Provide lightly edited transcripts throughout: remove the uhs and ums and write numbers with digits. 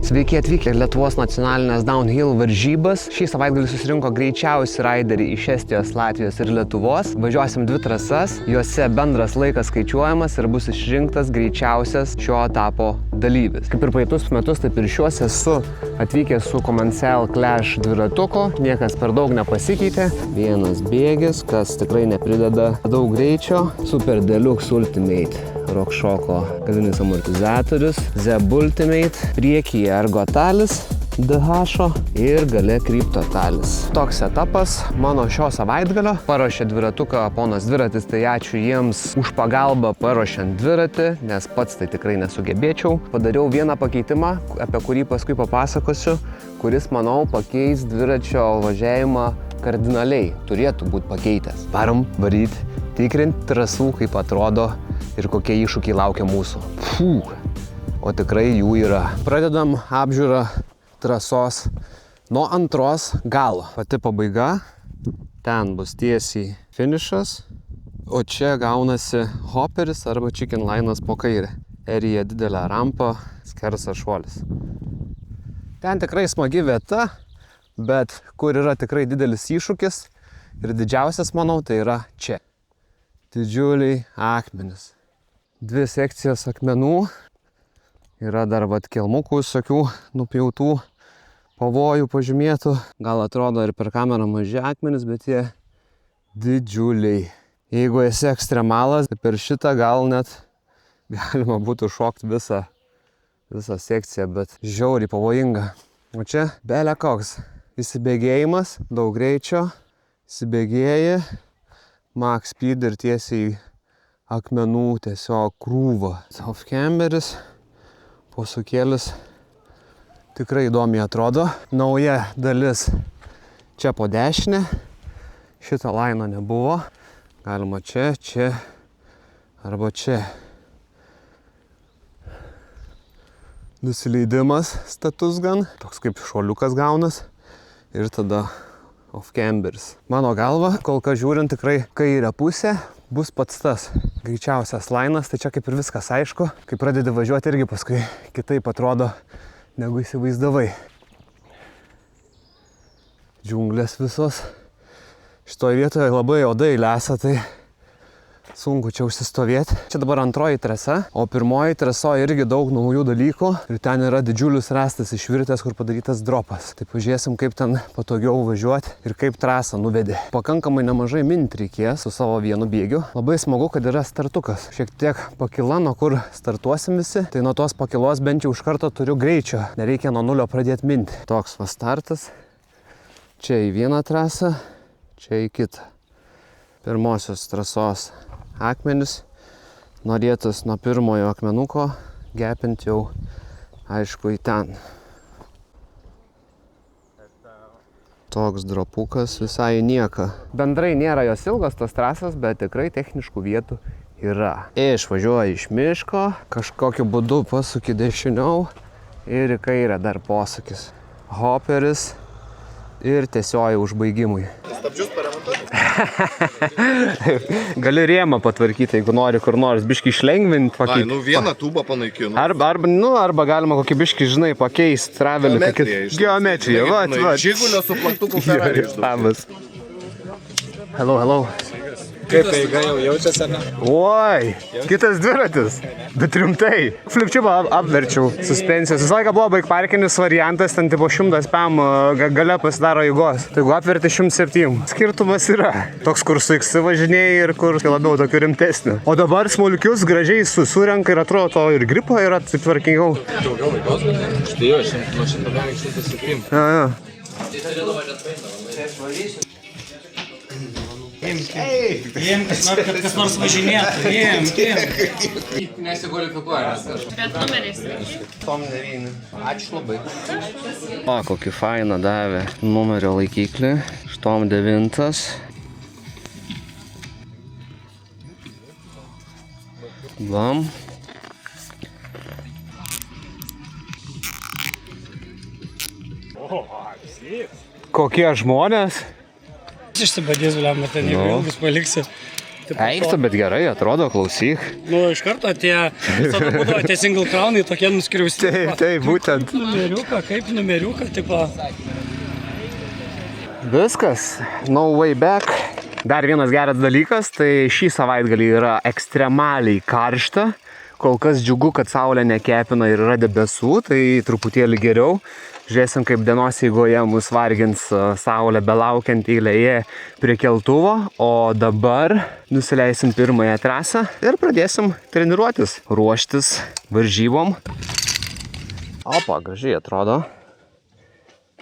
Sveiki atvykę Lietuvos nacionalinės downhill varžybas. Šį savaitgalį susirinko greičiausi raideriai iš Estijos, Latvijos ir Lietuvos. Važiuosim 2 trasas, juose bendras laikas skaičiuojamas ir bus išrinktas greičiausias šio etapo dalyvis. Kaip ir praeitus metus, taip ir šiuos esu atvykęs su Commencal Clash dviratuko, niekas per daug nepasikeitė. Vienas bėgis, kas tikrai neprideda daug greičio. Super Deluxe Ultimate RockShox galinis amortizatorius, Zeb Ultimate, priekyje Ergo talis, DH ir gale Krypto talis. Toks etapas mano šio savaitgalio. Paruošė dviratuką ponas Dviratis, tai ačiū jiems už pagalbą paruošiant dviratį, nes pats tai tikrai nesugebėčiau. Padariau vieną pakeitimą, apie kurį paskui papasakosiu, kuris, manau, pakeis dviračio važiavimą kardinaliai. Turėtų būti pakeitęs. Varom varyt, tikrinti trasų, kaip atrodo ir kokie iššūkiai laukia mūsų. O tikrai jų yra. Pradedam apžiūrą trasos nuo antros galo. Pati pabaiga, ten bus tiesiai finišas, o čia gaunasi hoperis arba chicken line'as po kairę. Erija didelė rampa, skersas šuolis. Ten tikrai smagi vieta, bet kur yra tikrai didelis iššūkis ir didžiausias, manau, tai yra čia. Didžiuliai akmenys. 2 sekcijas akmenų. Yra dar kelmukų visokių nupjautų, pavojų pažymėtų. Gal atrodo ir per kamerą maži akmenys, bet jie didžiuliai. Jeigu esi ekstremalas, tai per šitą gal net galima būtų šokti visą sekciją, bet žiauriai pavojinga. O čia belė koks. Įsibėgėjimas, daug greičio, įsibėgėji, max speed ir tiesiai akmenų tiesiog krūva. Off-camberis, posūkėlis tikrai įdomiai atrodo. Nauja dalis čia po dešinę. Šito laino nebuvo. Galima čia arba čia. Nusileidimas status gan. Toks kaip šuoliukas gaunas. Ir tada off-camberis. Mano galva, kol kas žiūrint, tikrai kairę pusę bus pats tas greičiausias lainas, tai čia kaip ir viskas aišku. Kai pradedi važiuoti, irgi paskui kitaip atrodo, negu įsivaizdavai. Džiunglės visos. Šitoje vietoje labai odai lesa, tai sunku čia užsistovėti. Čia dabar antroji trasa, o pirmoji trasoje irgi daug naujų dalykų. Ir ten yra didžiulis rastas išvirtęs, kur padarytas dropas. Tai pažiūrėsim, kaip ten patogiau važiuoti ir kaip trasą nuvedė. Pakankamai nemažai minti reikės su savo vienu bėgiu. Labai smagu, kad yra startukas. Šiek tiek pakila, nuo kur startuosim visi. Tai nuo tos pakilos bent jau iš karto turiu greičio. Nereikia nuo nulio pradėti minti. Toks va startas. Čia į vieną trasą, čia į kitą. Pirmosios trasos akmenis. Norėtus nuo pirmojo akmenuko gepinti jau, aišku, į ten. Toks dropukas visai nieka. Bendrai nėra jos ilgos tos trasos, bet tikrai techniškų vietų yra. Išvažiuoji iš miško, kažkokiu būdu pasuki dešiniau ir į kairę dar posūkis. Hoperis ir tiesioji užbaigimui. Stabdžius paremontuoti? Gali rėmą patvarkyti, jeigu nori kur nors biškį išlengvinti. Ai, vieną tūbą panaikinu. Arba galima kokį biškį, žinai, pakeisti travelį. Geometrija, va. Žigulio su plaktuku Ferrari išduoti. Hello. Kaip eiga jau jaučiasi, ar ne? Oi, kitas dviratis, bet rimtai. Flipčiupą apverčiau suspensijos. Visą laiką buvo baikparkinis variantas, ten tipo 100 pm gale pasidaro eigos. Tai jeigu apverti 107. Skirtumas yra. Toks, kur su X važinėjai ir kur labiau tokiu rimtesniu. O dabar smulkius gražiai surenka ir atrodo to ir gripo yra taip tvarkingiau. Daugiau eigos, bet štai jo, nuo 107. Ja. Kad kas nors važinėtų. Nesikvalifikuoja. Bet numeriais. Tom 9. Ačiū labai. O, kokį fainą davė numerio laikiklį. Štom 9. Bam. Kokie žmonės? Išsibadys, vėliau, ten jeigu ilgus paliksi. Eiksta, bet gerai, atrodo, klausyk. Nu, iš karto tie, visada būdavo tie single crownai tokie nuskriausti. Taip, būtent. Kaip numeriuką, tipo. Viskas, no way back. Dar vienas geras dalykas, tai šį savaitgalį yra ekstremaliai karšta. Kol kas džiugu, kad saulė nekepina ir yra debesų, tai truputėlį geriau. Žiūrėsim, kaip dienos eigoje mus vargins saulė belaukiant eilėje prie keltuvo. O dabar nusileisim pirmąją trasą ir pradėsim treniruotis, ruoštis varžybom. Opa, gražiai atrodo.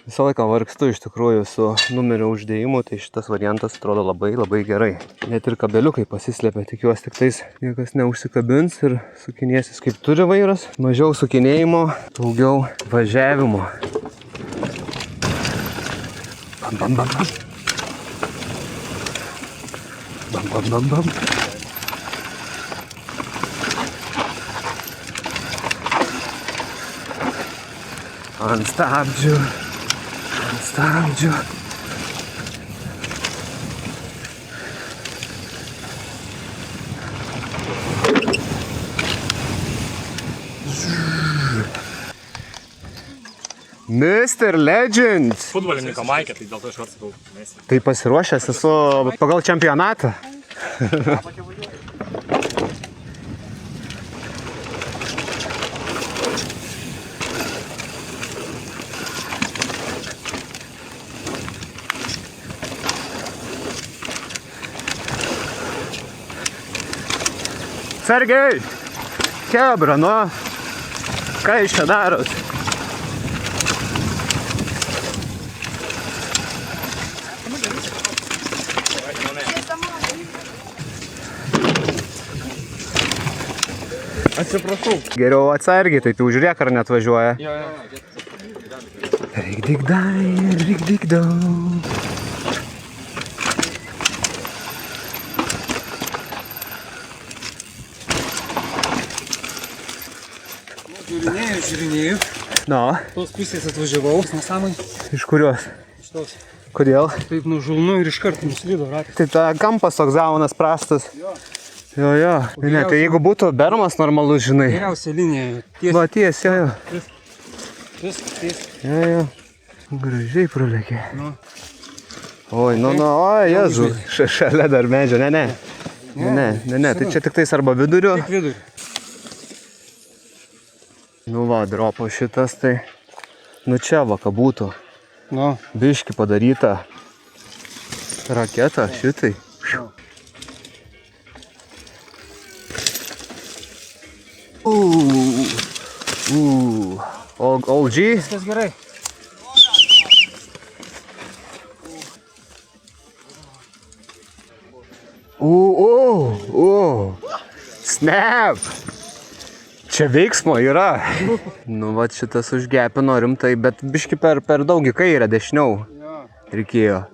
Visą laiką vargstu iš tikrųjų su numerio uždėjimu, tai šitas variantas atrodo labai gerai. Net ir kabeliukai pasislėpia, tikiuosi tik tais niekas neužsikabins ir sukinėsis kaip turi vairas. Mažiau sukinėjimo, daugiau važiavimo. Bam, bam, bam, bam. Bam, bam, bam, bam. Ant stabdžių. Stabdžiu. Mr. Legend. Futbolininko Maikė, tai dėl to iš karto sakau. Tai pasiruošęs esu pagal čempionatą. Sergei, kebra, nu, ką iš čia darot? Atsiprašau. Geriau atsargiai, tai tu žiūrėk, ar net važiuoja. Jo. Rikdikdau. Žiūrinėjau. Nu, Tos pusės atvažiavau, nesąmai. iš kurios? Iš tos. Kodėl? Taip nužulnu ir iš karto nuslydo ratas. Tai ta kampas toks zaunas prastas. Jo. Ne, tai jeigu būtų bermas normalus, žinai. Geriausia linija. Tiesiai. Va, tiesiai, jo. Tiesiai. Jo. Gražiai pralėkė. Nu. Oi, oi, Jezu. Šalia dar medžio, ne. Tai čia tik tais arba viduriu. Tik viduriu. Nu va, dropo šitas, tai... Nu čia va, ką būtų. Nu. Biški padaryta raketa šitai. OG. Viskas gerai. Snap! Čia veiksmo yra. Nu, va, šitas užgepino rimtai, bet biški per daug į kairę, dešiniau reikėjo.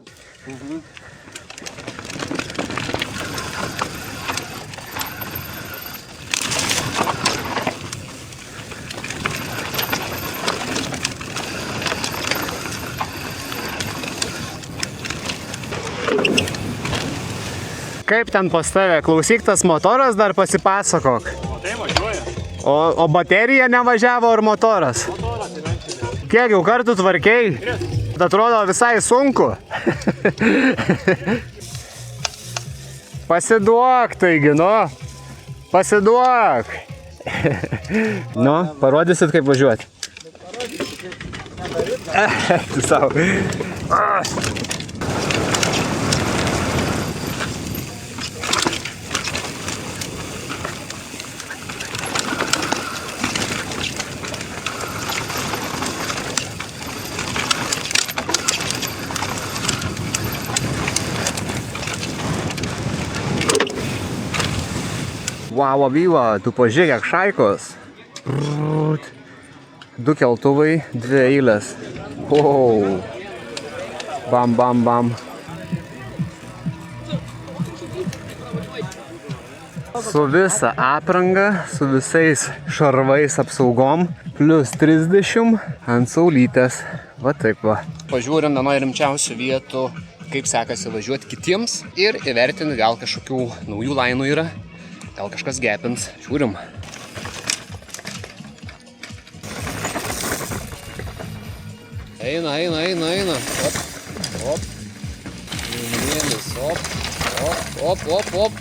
Kaip ten pas tave? Klausyk, tas motoras dar pasipasakok. Tai važiuoja. O baterija nevažiavo ar motoras? Kiek jau kartų tvarkei? Atrodo visai sunku. Pasiduok taigi, nu. Pasiduok. Nu, parodysit kaip važiuoti. Tu savo. Wow, vyva, tu pažiūrėk šaikos. 2 keltuvai, 2 eilės. Wow. Bam, bam, bam. Su visa apranga, su visais šarvais apsaugom, plus 30 ant saulytės. Va taip va. Pažiūrim vienoj rimčiausių vietų kaip sekasi važiuoti kitiems ir įvertinti, gal kažkokių naujų lainų yra, gal kažkas gepins. Žiūrim. Eina. Op. Vienas,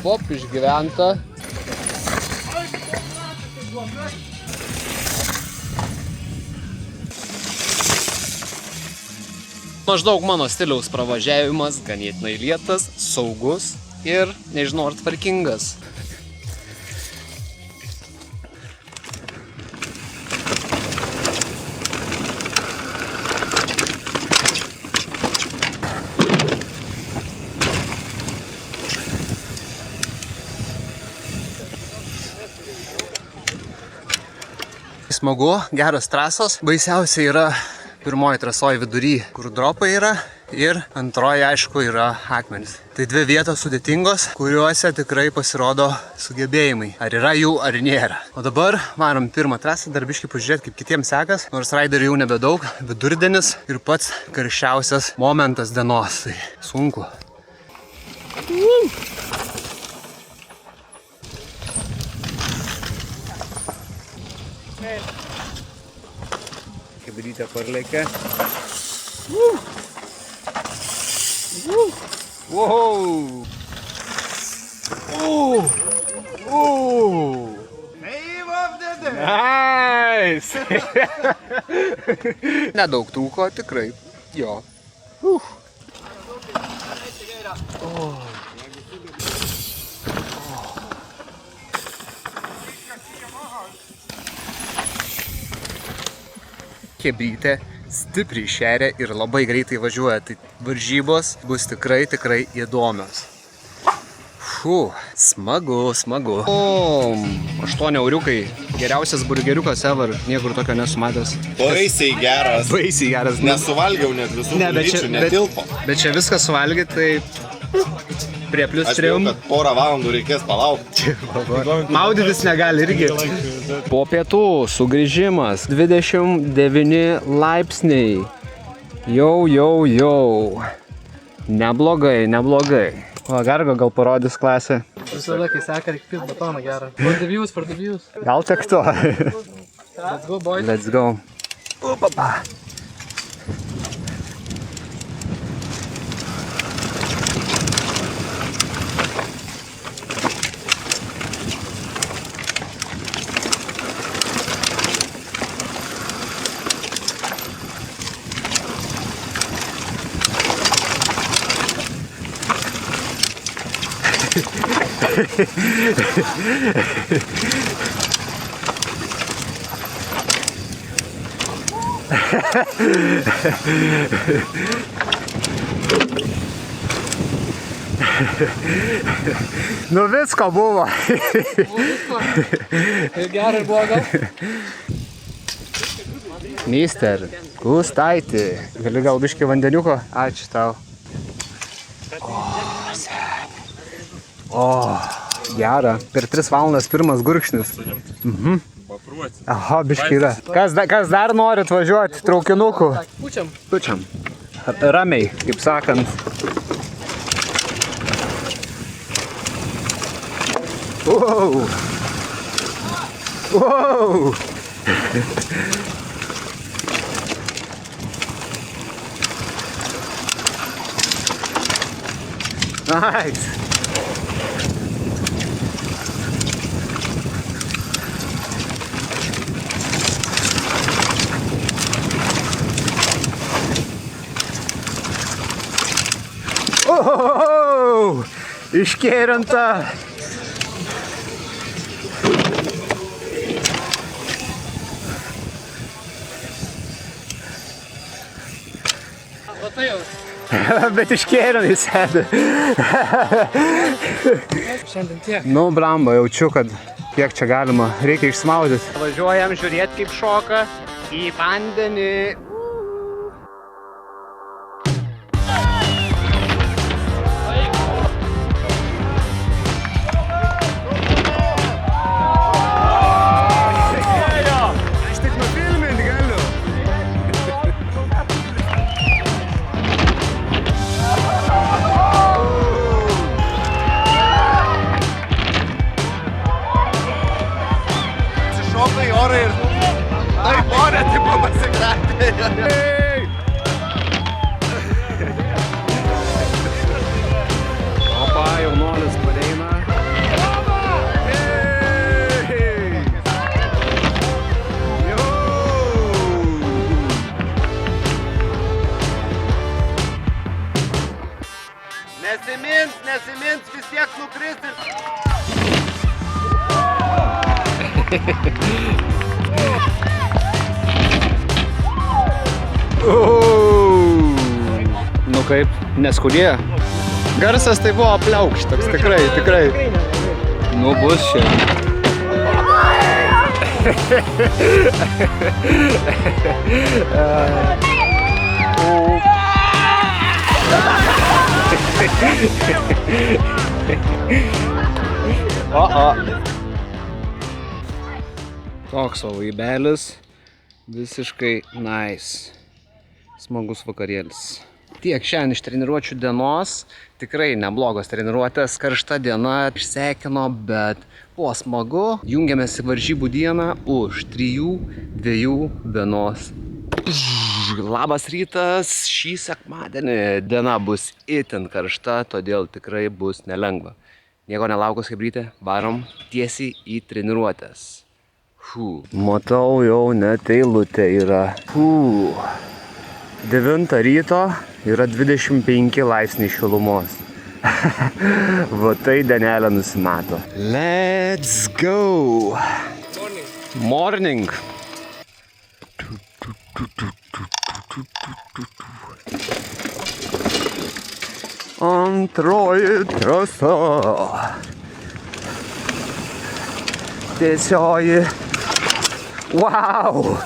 op, išgyventa. Maždaug mano stiliaus pravažiavimas, ganėtinai lėtas, saugus ir, nežinau, ar tvarkingas. Smagu, geros trasos. Baisiausia yra pirmoji trasoji vidury, kur dropai yra, ir antroji, aišku, yra akmenys. Tai dvi vietos sudėtingos, kuriuose tikrai pasirodo sugebėjimai. Ar yra jų, ar nėra. O dabar varom pirmą trasą, dar biškį pažiūrėti, kaip kitiems sekas. Nors raiderių jau nebedaug, vidurdienis ir pats karščiausias momentas dienos. Tai sunku. Kibrytė parlėkė. Wow! Nice! Nedaug trūko, tikrai. Jo. Kebrytė stipriai šeria ir labai greitai važiuoja, tai varžybos bus tikrai įdomios. Smagu. 8 euriukai, geriausias burgeriukas ever, niekur tokio nesumatęs. Baisiai geras. Nesuvalgiau net visų bulvyčių, netilpo. Bet čia viskas suvalgyti, tai prie +3. Aš jau, kad porą valandų reikės palaukti. Maudytis negali irgi. Po pietų sugrįžimas 29 laipsniai. Jau. Neblogai. O Gargo gal parodys klasę. Visada, kai seka, reikia pils batoną gerą. Pardavijus. Gal tik to. Let's go, boys. Let's go. Opapa. Nu visko buvo. Ir gerai ir bloga. Mister, Gustaiti. Gali gal biškį vandeniuko? Ačiū tau. Gera. Per 3 valandas pirmas gurkšnis. Aha, biškį yra. Kas dar norit važiuoti traukinuku? Pučiam. Ramiai, kaip sakant. Wow! Nice! Iškėrinta! Bet iškėrinai sėdi. Šiandien tiek. Nu, blamba, jaučiu, kad kiek čia galima. Reikia išsmaudyti. Važiuojam žiūrėti, kaip šoka į vandenį. nesimins, vis tiek nukris ir... Nu kaip, neskudėjo. Garsas tai buvo pliaukšt, toks tikrai. Nu bus šiandien. Toks o vaibelis, visiškai nice. Smagus vakarėlis. Tiek šiandien iš treniruočių dienos, tikrai neblogos treniruotės, karšta diena, išsekino, bet buvo smagu. Jungiamės į varžybų dieną už 3-2 dienos. Labas rytas, šį sekmadienį diena bus itin karšta, todėl tikrai bus nelengva. Nieko nelaukus kaip ryte, varom tiesiai į treniruotės. Matau, jau net eilutė yra. 9 ryto yra 25 laipsniai šilumos. Va tai dienelė nusimato. Let's go! Morning! Antroji trasa. Tiesioji. Wow!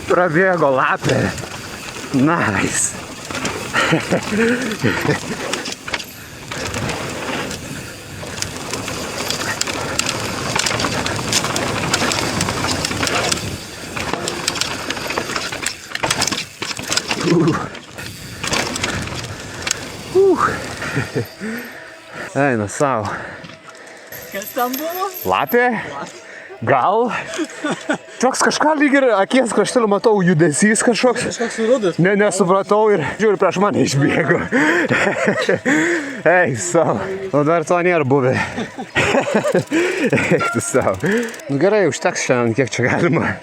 Prabėgo lapė. Nice. Eina savo. Kas ten buvo? Lapė? Gal? Toks kažką lyg ir akies krašteliu matau judesys kažkoks. Kažkoks rudas. Nesupratau ir žiūri prieš mane išbėgo. Eik savo. O dar to nėra buvę. Eik tu savo. Nu gerai, užteks šiandien, kiek čia galima.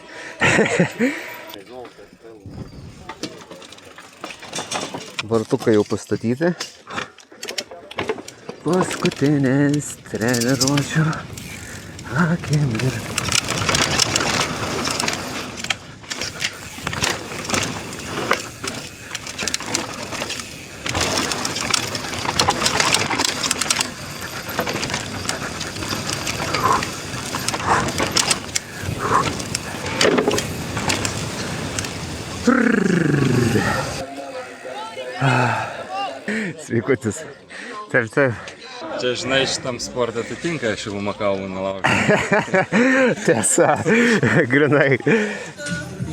Vartukai jau pastatyti. Paskutinės treniruočių akimirkos. Sveikutis. Taip, taip. Čia, žinai, šitam sportą atitinka šilumą kaulų nulaužti. Tiesa, grinai.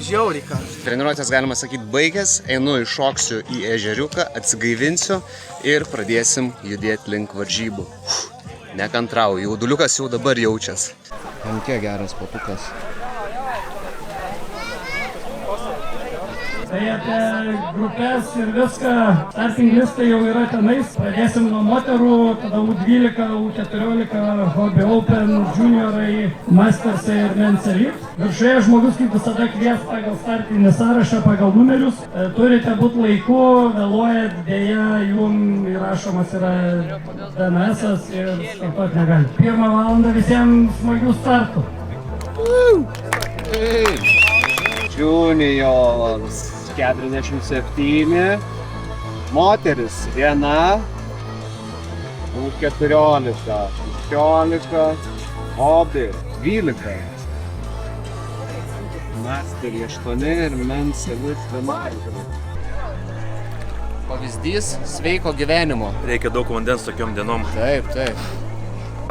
Žiauriai ką. Treniruotės, galima sakyti, baigęs. Einu iššoksiu į ežeriuką, atsigaivinsiu ir pradėsim judėti link varžybų. Nekantrauju, jauduliukas jau dabar jaučias. Kiek geras patukas. Tai apie grupės ir viską, starting listai jau yra tenais. Pradėsim nuo moterų, tada U12, U14, Hobby Open, juniorai, mastersai ir men's elite. Viršuje žmogus kaip visada kvies pagal startinį sąrašą, pagal numerius. Turite būti laiku, vėluojat, dėja, jum įrašomas yra DNS-as ir startuot negali. 1 valandą visiems smagių startų. Juniors 47, moteris 1, U14, 16, Hobby 12, Masterį 8 ir Men's Elite 11. Pavyzdys sveiko gyvenimo. Reikia daug vandens tokiom dienom. Taip, taip.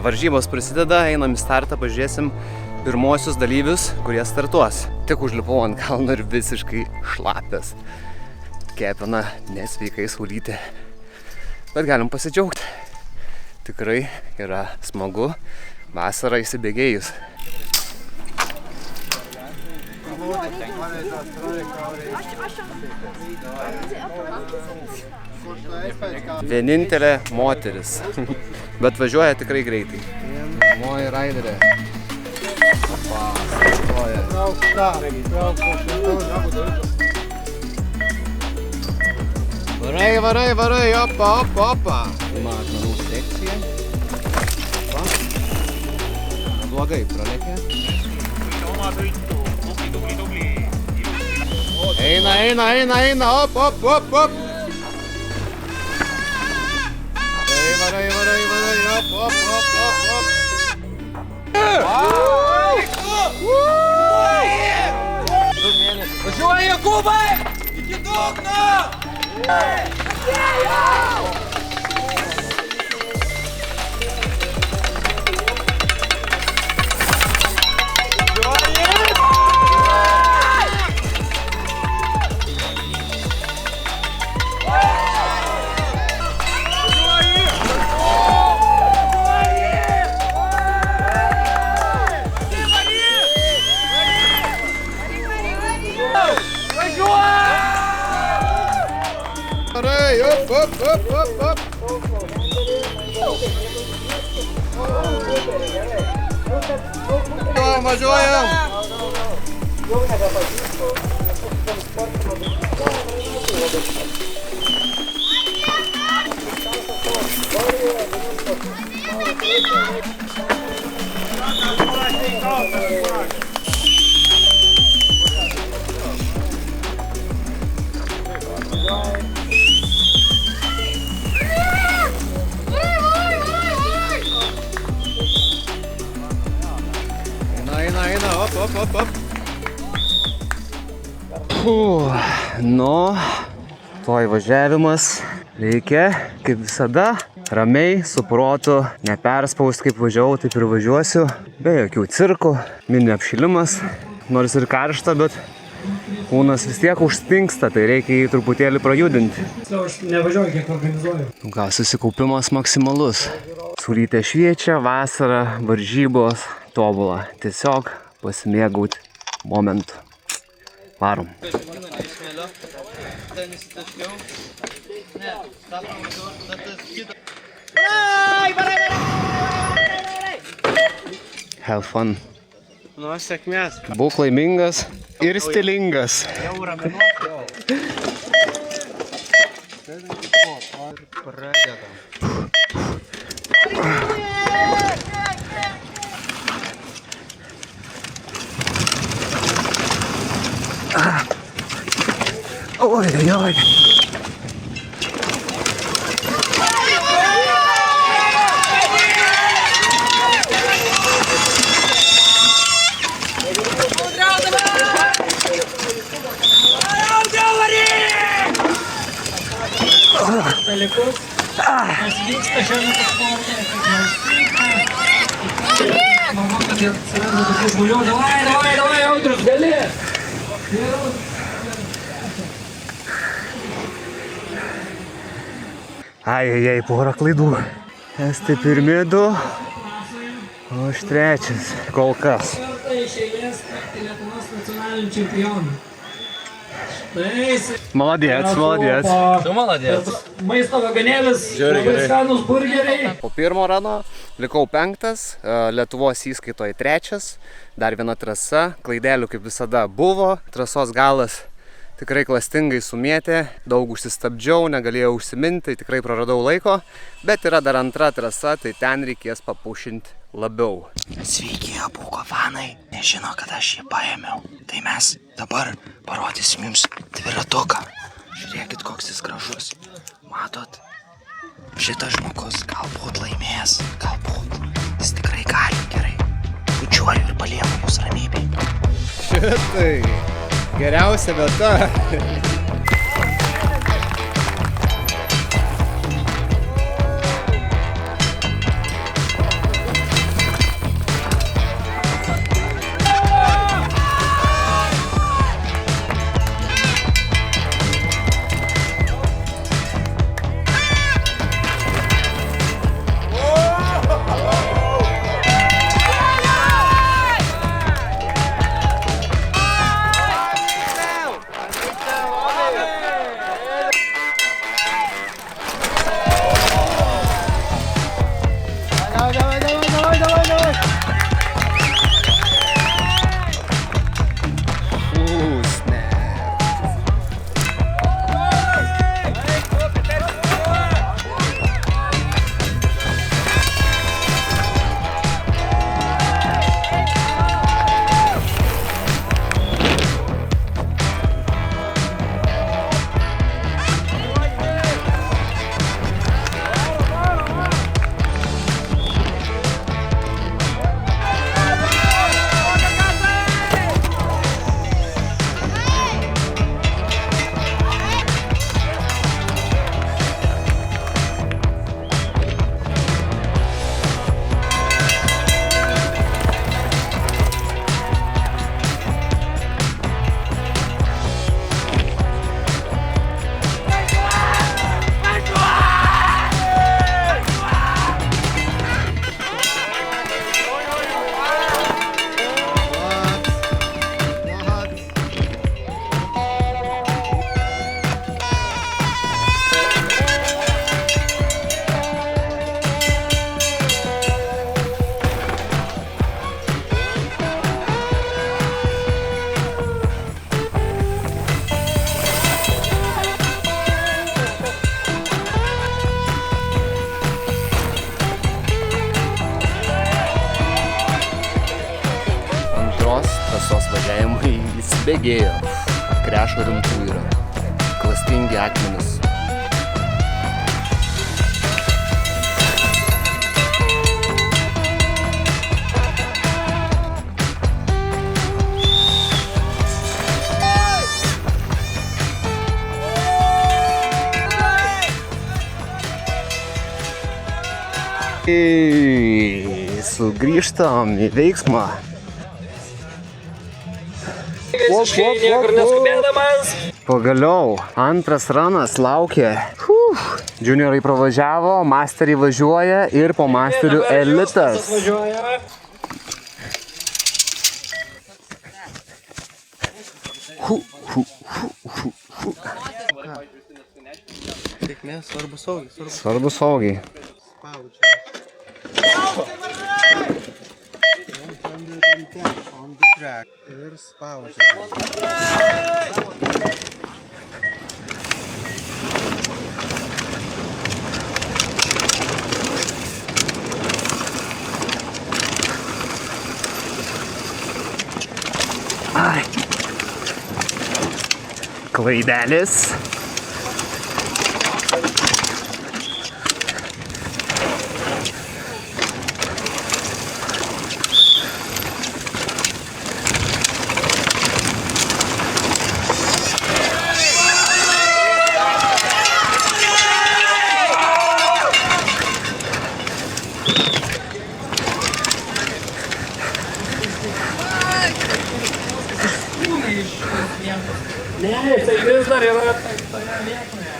Varžybos prasideda, einam į startą, pažiūrėsim pirmosius dalyvius, kurie startuos. Tik užlipau ant kalno ir visiškai šlapias. Kepina nesveikai saulytė. Bet galim pasidžiaugti. Tikrai yra smagu vasarą įsibėgėjus. Vienintelė moteris. Bet važiuoja tikrai greitai. Moji raiderė. Varai, opa. Ima akmenų sekcija. Va. Blogai pralėkė. Eina, op. Varai, op. Važiuoja Jakūbai! Iki dugno! Varai, op. Važiuojam. Eina, op. Nu, toj važiavimas reikia, kaip visada, ramiai, su protu, neperspaust, kaip važiavau, taip ir važiuosiu, be jokių cirkų, mini apšilimas, nors ir karšta, bet kūnas vis tiek užstingsta, tai reikia jį truputėlį prajudinti. Aš nevažiuoju, kiek organizuoju. Gal susikaupimas maksimalus. Saulytė šviečia, vasara, varžybos, tobula. Tiesiog pasimėgauti momentu. Varom. Have fun. Nu, sėkmės. Būk laimingas ir stilingas. Oi. Dalykus. Nes vyksta šiandien pasportė, manau, kad ir atsiranda tokių žmonių. Davai, Audrius, gali. Ai, porą klaidų. Estai pirmi 2, o aš 3. Kol kas. Kartą iš eilės tapti Lietuvos nacionaliniu čempionu. Молодец. Tu maladės. Maisto vagonėlis, labai skanus burgeriai. Po pirmo rano likau 5, Lietuvos įskaitoje 3, dar viena trasa, klaidelių kaip visada buvo, trasos galas tikrai klastingai sumėtė, daug užsistabdžiau, negalėjau užsiminti, tikrai praradau laiko, bet yra dar antra trasa, tai ten reikės papušinti labiau. Sveiki, abu fanai, nežino, kad aš jį paėmiau. Tai mes dabar parodysim jums dviratuką. Žiūrėkit, koks jis gražus. Matot? Šitas žmogus galbūt laimės, galbūt. Jis tikrai gali gerai. Bučiuoju ir palieku mus ramybėj. Šitai geriausia vieta. bėgėjo. Krešo rimtų yra. Klastingi akmenis. Sugrįžtam į veiksmą. Visiškai niekur neskubėdamas. Pagaliau, antras ranas laukia. Juniorai pravažiavo, masteriai važiuoja ir po masterių elitas. Sėkmė, svarbu saugiai. Svarbu saugiai. Ir spaudžia. Ai. Klaidelis. Ne, tai vis dar yra toje vietoje.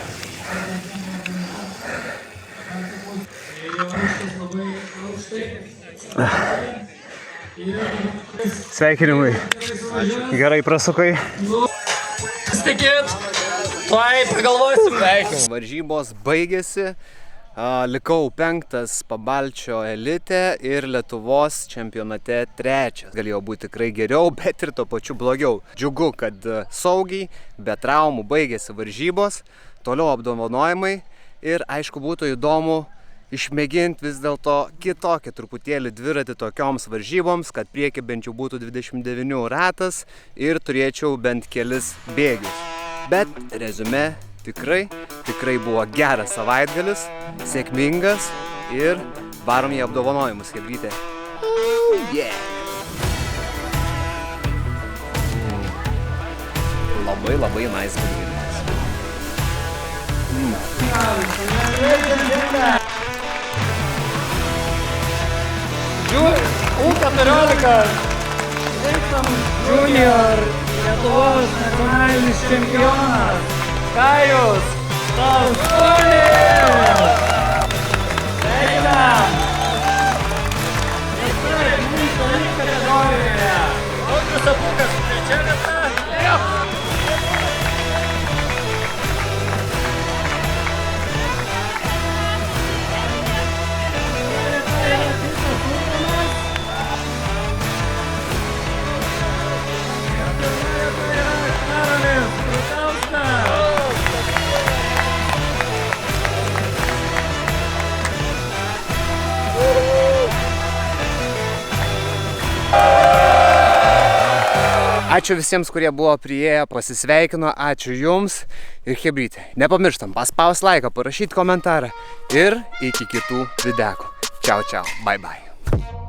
Sveikinimai. Gerai prasukai. Stikit, tuoj pagalvosim. Varžybos baigėsi. Likau 5 Pabalčio elite ir Lietuvos čempionate 3. Galėjo būti tikrai geriau, bet ir tuo pačiu blogiau. Džiugu, kad saugiai, be traumų baigėsi varžybos, toliau apdovanojimai ir aišku būtų įdomu išmėginti vis dėlto kitokį truputėlį dviratį tokioms varžyboms, kad prieki bent jau būtų 29 ratas ir turėčiau bent kelis bėgius. Bet reziumė tikrai buvo geras savaitgalis, sėkmingas ir varom į apdovanojimus, Chebrytė. Yeah. Labai nice varžybos. U14 junior Lietuvos nacionalinis čempionas Kajus Tauskonis! Sveikinam! Mūsų kategorijoje. Audrius Apukas, trečia vieta. Ačiū visiems, kurie buvo priėję, pasisveikino, ačiū jums ir Chebrytė. Nepamirštam, paspaus laiką, parašyti komentarą ir iki kitų videkų. Čiau, bye bye.